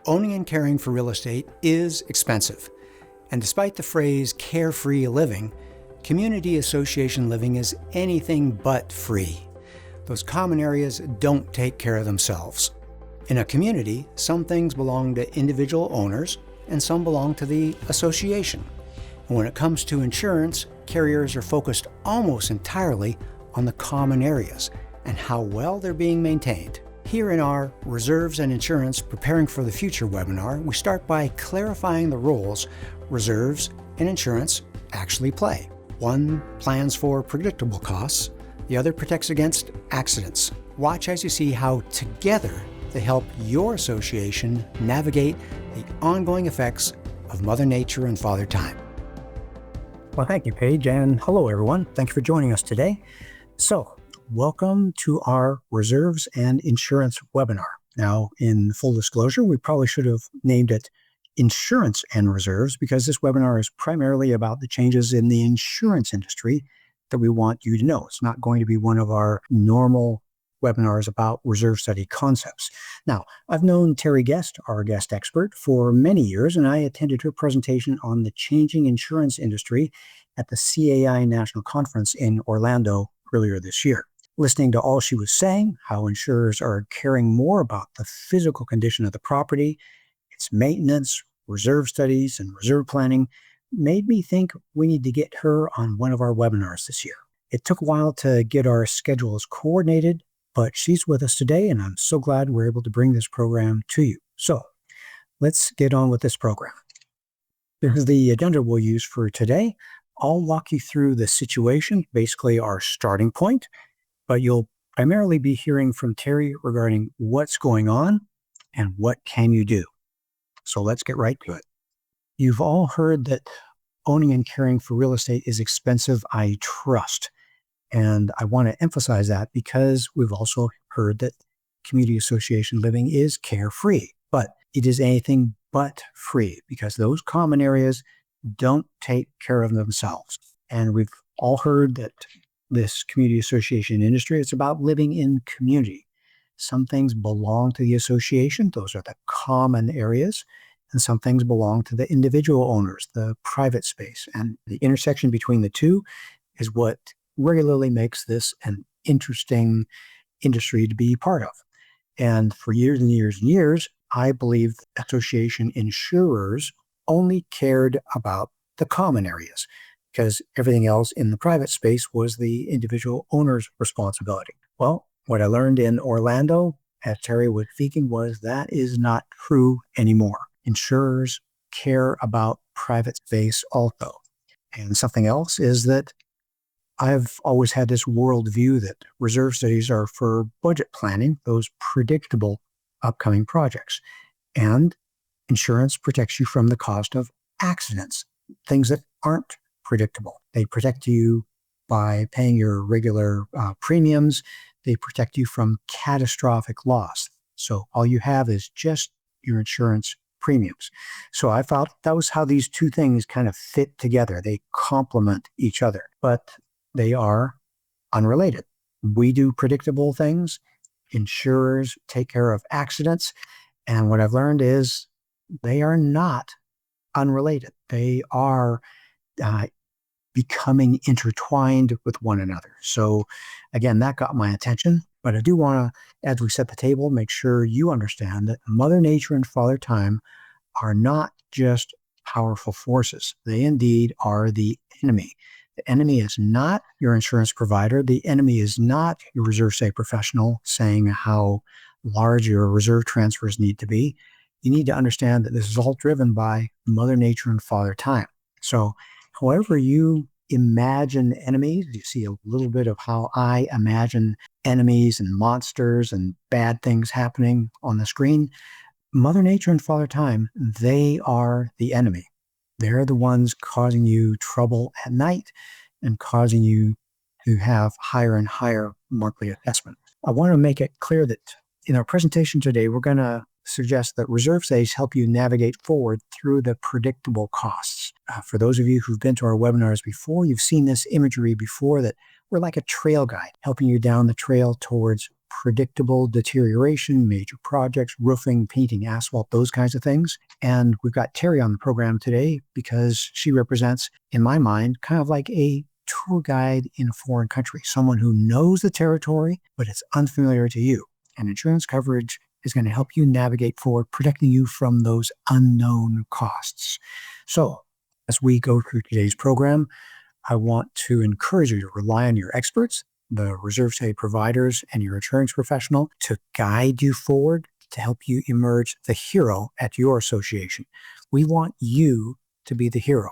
Owning and caring for real estate is expensive. And despite the phrase carefree living, community association living is anything but free. Those common areas don't take care of themselves. In a community, some things belong to individual owners and some belong to the association. And when it comes to insurance, carriers are focused almost entirely on the common areas and how well they're being maintained. Here in our Reserves and Insurance Preparing for the Future webinar, we start by clarifying the roles reserves and insurance actually play. One plans for predictable costs, the other protects against accidents. Watch as you see how together they help your association navigate the ongoing effects of Mother Nature and Father Time. Well, thank you, Paige, and hello, everyone. Thanks for joining us today. So, welcome to our Reserves and Insurance webinar. Now, in full disclosure, we probably should have named it Insurance and Reserves because this webinar is primarily about the changes in the insurance industry that we want you to know. It's not going to be one of our normal webinars about reserve study concepts. Now, I've known Terry Guest, our guest expert, for many years, and I attended her presentation on the changing insurance industry at the CAI National Conference in Orlando earlier this year. Listening to all she was saying, how insurers are caring more about the physical condition of the property, its maintenance, reserve studies, and reserve planning, made me think we need to get her on one of our webinars this year. It took a while to get our schedules coordinated, but she's with us today, and I'm so glad we're able to bring this program to you. So let's get on with this program. This is the agenda we'll use for today. I'll walk you through the situation, basically our starting point, but you'll primarily be hearing from Terry regarding what's going on and what can you do. So let's get right to it. You've all heard that owning and caring for real estate is expensive, I trust. And I want to emphasize that because we've also heard that community association living is carefree, but it is anything but free because those common areas don't take care of themselves. And we've all heard that this community association industry, it's about living in community. Some things belong to the association. Those are the common areas. And some things belong to the individual owners, the private space. And the intersection between the two is what regularly makes this an interesting industry to be part of. And for years and years and years, I believe association insurers only cared about the common areas because everything else in the private space was the individual owner's responsibility. Well, what I learned in Orlando, as Terry was speaking, was that is not true anymore. Insurers care about private space also. And something else is that I've always had this worldview that reserve studies are for budget planning, those predictable upcoming projects. And insurance protects you from the cost of accidents, things that aren't predictable. They protect you by paying your regular premiums. They protect you from catastrophic loss. So all you have is just your insurance premiums. So I felt that was how these two things kind of fit together. They complement each other, but they are unrelated. We do predictable things. Insurers take care of accidents. And what I've learned is they are not unrelated. They are becoming intertwined with one another. So again, that got my attention. But I do want to, as we set the table, make sure you understand that Mother Nature and Father Time are not just powerful forces. They indeed are the enemy. The enemy is not your insurance provider. The enemy is not your reserve study professional saying how large your reserve transfers need to be. You need to understand that this is all driven by Mother Nature and Father Time. So however you imagine enemies, you see a little bit of how I imagine enemies and monsters and bad things happening on the screen. Mother Nature and Father Time, they are the enemy. They're the ones causing you trouble at night and causing you to have higher and higher monthly assessment. I want to make it clear that in our presentation today, we're going to suggest that reserve studies help you navigate forward through the predictable costs. For those of you who've been to our webinars before, you've seen this imagery before that we're like a trail guide, helping you down the trail towards predictable deterioration, major projects, roofing, painting, asphalt, those kinds of things. And we've got Terry on the program today because she represents, in my mind, kind of like a tour guide in a foreign country, someone who knows the territory, but it's unfamiliar to you. And insurance coverage is going to help you navigate forward, protecting you from those unknown costs. So as we go through today's program, I want to encourage you to rely on your experts, the reserve state providers, and your insurance professional to guide you forward, to help you emerge the hero at your association. We want you to be the hero.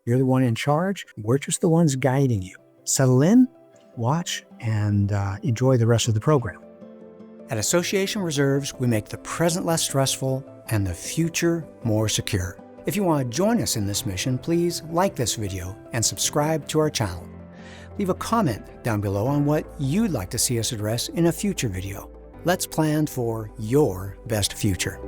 You're the one in charge. We're just the ones guiding you. Settle in, watch, and enjoy the rest of the program. At Association Reserves, we make the present less stressful and the future more secure. If you want to join us in this mission, please like this video and subscribe to our channel. Leave a comment down below on what you'd like to see us address in a future video. Let's plan for your best future.